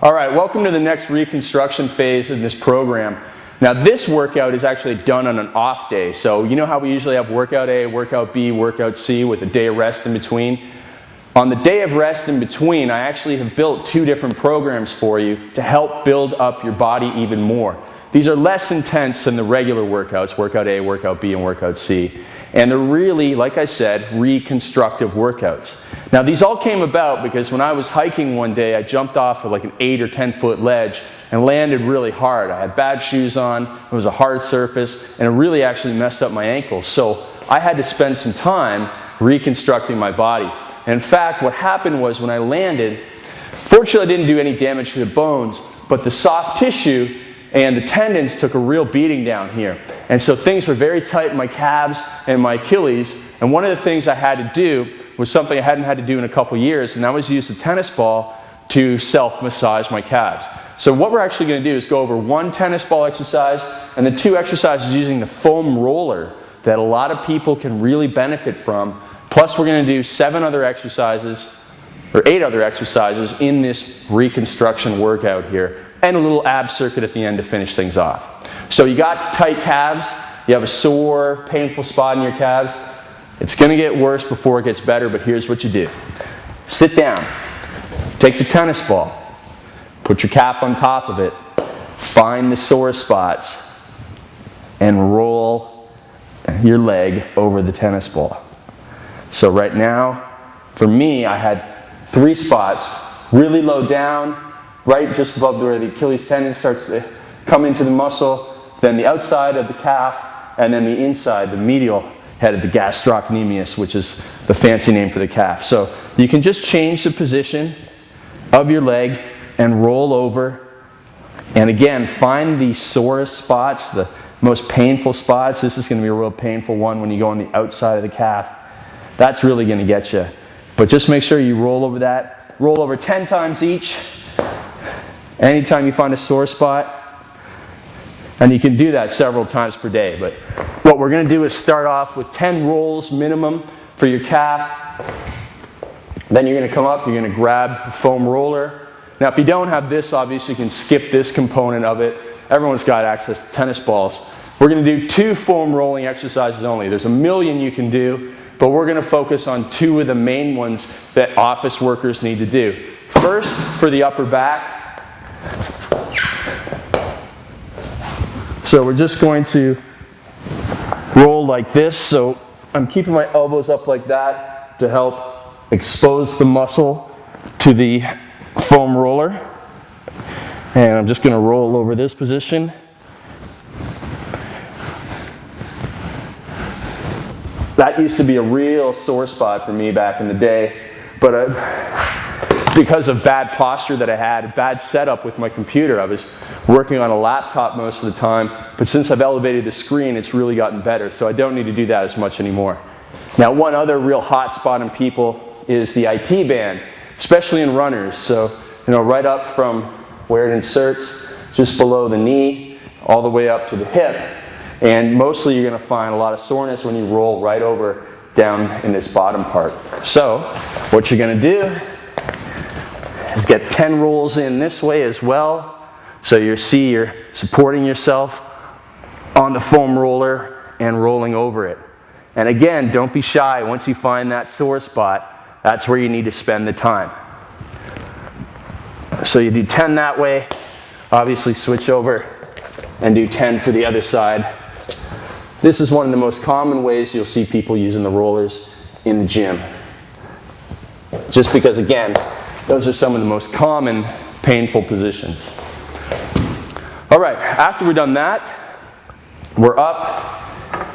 All right, welcome to the next reconstruction phase in this program. Now this workout is actually done on an off day. So you know how we usually have workout A, workout B, workout C with a day of rest in between? On the day of rest in between, I actually have built two different programs for you to help build up your body even more. These are less intense than the regular workouts, workout A, workout B, and workout C. And they're really, like I said, reconstructive workouts. Now these all came about because when I was hiking one day, I jumped off of like an 8 or 10 foot ledge and landed really hard. I had bad shoes on, it was a hard surface, and it really actually messed up my ankles. So I had to spend some time reconstructing my body. And in fact, what happened was when I landed, fortunately I didn't do any damage to the bones, but the soft tissue and the tendons took a real beating down here. And so things were very tight in my calves and my Achilles. And one of the things I had to do was something I hadn't had to do in a couple years, and that was use a tennis ball to self-massage my calves. So what we're actually going to do is go over one tennis ball exercise and then two exercises using the foam roller that a lot of people can really benefit from. Plus we're going to do 8 other exercises in this reconstruction workout here, and a little ab circuit at the end to finish things off. So you got tight calves, you have a sore, painful spot in your calves. It's going to get worse before it gets better, but here's what you do. Sit down, take the tennis ball, put your calf on top of it, find the sore spots, and roll your leg over the tennis ball. So right now, for me, I had 3 spots, really low down, right just above where the Achilles tendon starts to come into the muscle, then the outside of the calf, and then the inside, the medial head of the gastrocnemius, which is the fancy name for the calf. So you can just change the position of your leg and roll over. And again, find the sorest spots, the most painful spots. This is going to be a real painful one when you go on the outside of the calf. That's really going to get you. But just make sure you roll over that. Roll over 10 times each. Anytime you find a sore spot. And you can do that several times per day. But what we're going to do is start off with 10 rolls minimum for your calf. Then you're going to come up, you're going to grab a foam roller. Now if you don't have this, obviously you can skip this component of it. Everyone's got access to tennis balls. We're going to do 2 foam rolling exercises only. There's a million you can do, but we're going to focus on 2 of the main ones that office workers need to do. First, for the upper back. So we're just going to roll like this. So I'm keeping my elbows up like that to help expose the muscle to the foam roller. And I'm just going to roll over this position. That used to be a real sore spot for me back in the day, but because of bad posture that I had, a bad setup with my computer, I was working on a laptop most of the time, but since I've elevated the screen, it's really gotten better, so I don't need to do that as much anymore. Now, one other real hot spot in people is the IT band, especially in runners. So, right up from where it inserts, just below the knee, all the way up to the hip. And mostly you're going to find a lot of soreness when you roll right over down in this bottom part. So what you're going to do is get 10 rolls in this way as well. So you're supporting yourself on the foam roller and rolling over it. And again, don't be shy. Once you find that sore spot, that's where you need to spend the time. So you do 10 that way. Obviously switch over and do 10 for the other side. This is one of the most common ways you'll see people using the rollers in the gym. Just because, again, those are some of the most common painful positions. All right, after we've done that, we're up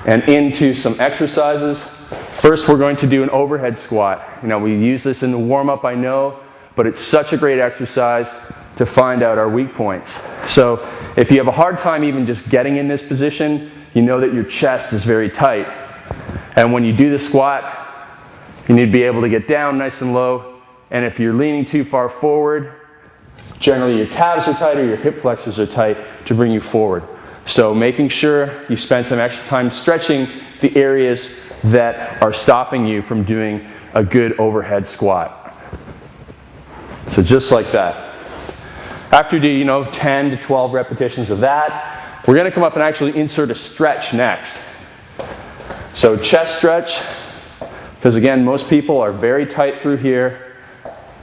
and into some exercises. First, we're going to do an overhead squat. We use this in the warm-up, I know, but it's such a great exercise to find out our weak points. So if you have a hard time even just getting in this position, you know that your chest is very tight. And when you do the squat, you need to be able to get down nice and low. And if you're leaning too far forward, generally your calves are tight or your hip flexors are tight to bring you forward. So making sure you spend some extra time stretching the areas that are stopping you from doing a good overhead squat. So just like that. After you do, 10 to 12 repetitions of that, we're going to come up and actually insert a stretch next. So chest stretch, because again, most people are very tight through here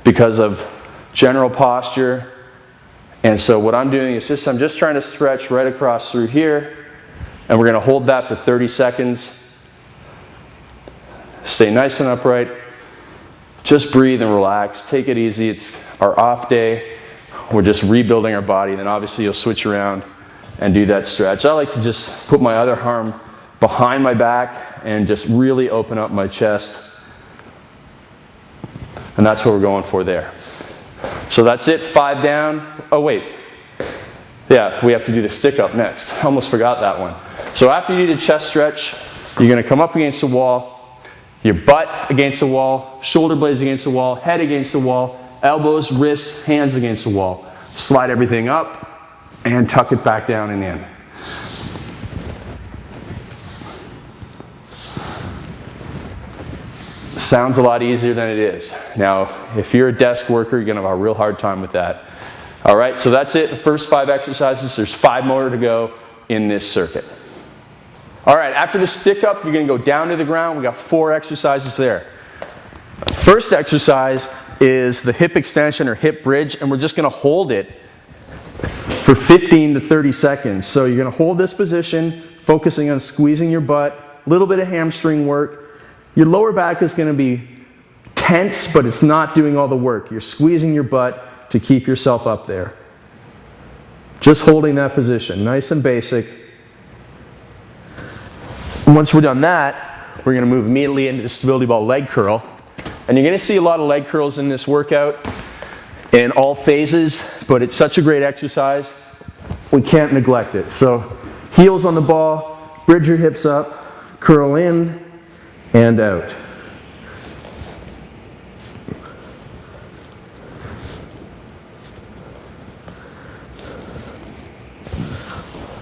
because of general posture. And so what I'm doing is I'm just trying to stretch right across through here, and we're going to hold that for 30 seconds. Stay nice and upright. Just breathe and relax. Take it easy. It's our off day. We're just rebuilding our body. Then obviously you'll switch around and do that stretch. I like to just put my other arm behind my back and just really open up my chest. And that's what we're going for there. So that's it, 5 down. Oh wait, yeah, we have to do the stick up next. I almost forgot that one. So after you do the chest stretch, you're going to come up against the wall, your butt against the wall, shoulder blades against the wall, head against the wall, elbows, wrists, hands against the wall. Slide everything up and tuck it back down and in. Sounds a lot easier than it is. Now, if you're a desk worker, you're going to have a real hard time with that. All right, so that's it. The first 5 exercises. There's 5 more to go in this circuit. All right, after the stick up, you're going to go down to the ground. We got 4 exercises there. First exercise is the hip extension or hip bridge, and we're just going to hold it for 15 to 30 seconds. So you're going to hold this position, focusing on squeezing your butt, a little bit of hamstring work. Your lower back is going to be tense, but it's not doing all the work. You're squeezing your butt to keep yourself up there. Just holding that position, nice and basic. Once we're done that, we're going to move immediately into the stability ball leg curl. And you're going to see a lot of leg curls in this workout in all phases, but it's such a great exercise, we can't neglect it. So heels on the ball, bridge your hips up, curl in and out.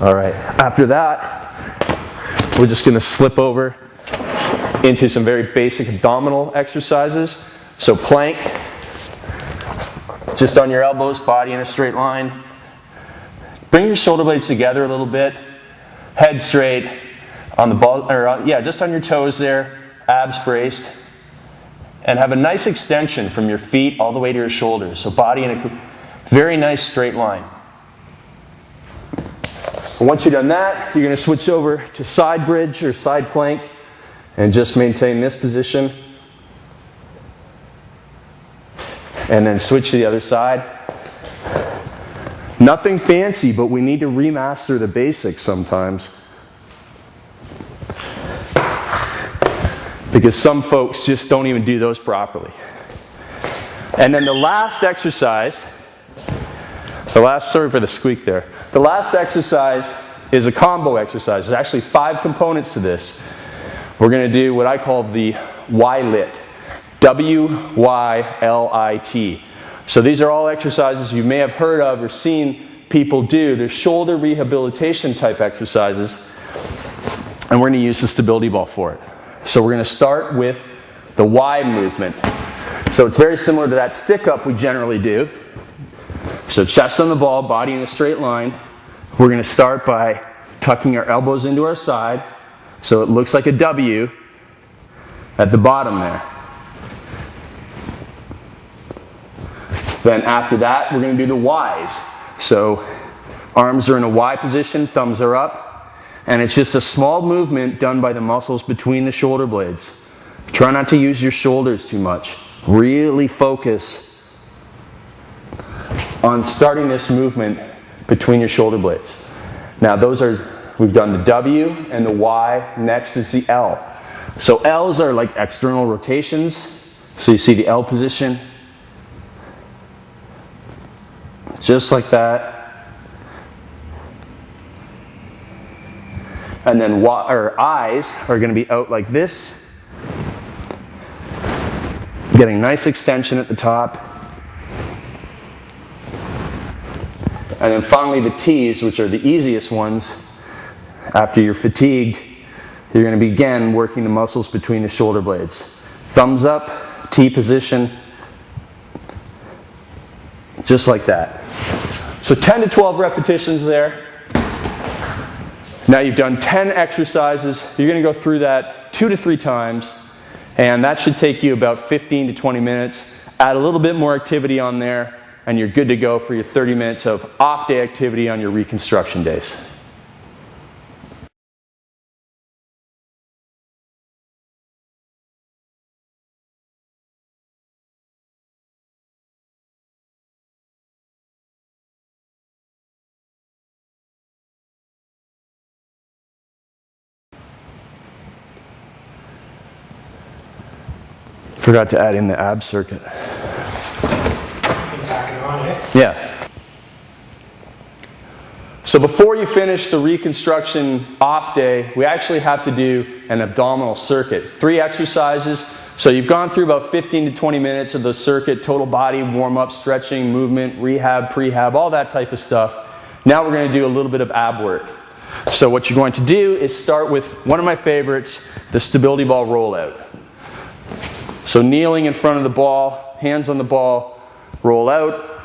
All right, after that, we're just going to slip over into some very basic abdominal exercises. So plank, just on your elbows, body in a straight line. Bring your shoulder blades together a little bit. Head straight on the ball, or just on your toes there, abs braced. And have a nice extension from your feet all the way to your shoulders. So body in a very nice straight line. Once you've done that, you're going to switch over to side bridge or side plank and just maintain this position. And then switch to the other side. Nothing fancy, but we need to remaster the basics sometimes. Because some folks just don't even do those properly. And then the last exercise, sorry for the squeak there. The last exercise is a combo exercise. There's actually 5 components to this. We're going to do what I call the Y-lit. W-Y-L-I-T. So these are all exercises you may have heard of or seen people do. They're shoulder rehabilitation type exercises. And we're going to use the stability ball for it. So we're going to start with the Y movement. So it's very similar to that stick up we generally do. So chest on the ball, body in a straight line. We're going to start by tucking our elbows into our side so it looks like a W at the bottom there. Then after that, we're going to do the Ys. So arms are in a Y position, thumbs are up, and it's just a small movement done by the muscles between the shoulder blades. Try not to use your shoulders too much. Really focus on starting this movement between your shoulder blades. Now we've done the W and the Y, next is the L. So L's are like external rotations. So you see the L position, just like that. And then I's are going to be out like this, getting nice extension at the top. And then finally the T's, which are the easiest ones. After you're fatigued, you're going to begin working the muscles between the shoulder blades. Thumbs up, T position, just like that. So 10 to 12 repetitions there. Now you've done 10 exercises. You're going to go through that 2 to 3 times, and that should take you about 15 to 20 minutes. Add a little bit more activity on there, and you're good to go for your 30 minutes of off-day activity on your reconstruction days. Forgot to add in the ab circuit. Yeah. So before you finish the reconstruction off day, we actually have to do an abdominal circuit. 3 exercises. So you've gone through about 15 to 20 minutes of the circuit, total body, warm-up, stretching, movement, rehab, prehab, all that type of stuff. Now we're going to do a little bit of ab work. So what you're going to do is start with one of my favorites, the stability ball rollout. So kneeling in front of the ball, hands on the ball, roll out,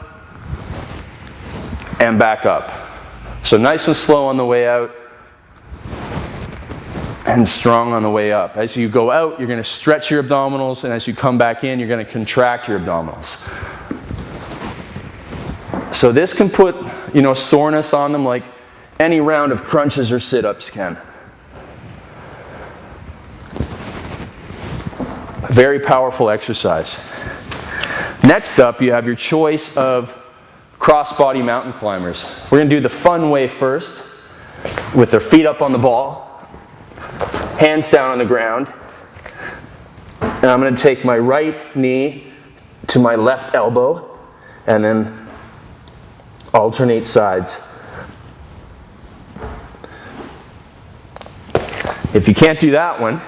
and back up. So nice and slow on the way out, and strong on the way up. As you go out, you're going to stretch your abdominals, and as you come back in, you're going to contract your abdominals. So this can put, soreness on them like any round of crunches or sit-ups can. Very powerful exercise. Next up, you have your choice of cross-body mountain climbers. We're going to do the fun way first, with their feet up on the ball, hands down on the ground, and I'm going to take my right knee to my left elbow, and then alternate sides. If you can't do that one,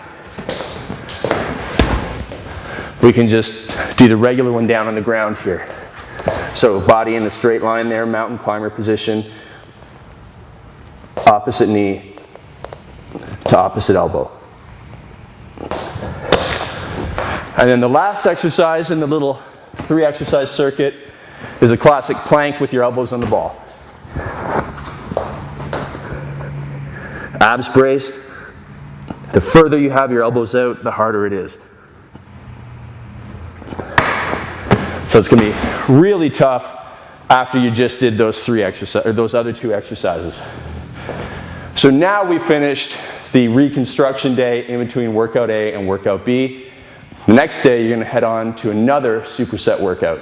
we can just do the regular one down on the ground here. So body in a straight line there, mountain climber position, opposite knee to opposite elbow. And then the last exercise in the little 3 exercise circuit is a classic plank with your elbows on the ball. Abs braced. The further you have your elbows out, the harder it is. So it's going to be really tough after you just did those other 2 exercises. So now we finished the reconstruction day in between workout A and workout B. The next day you're going to head on to another superset workout.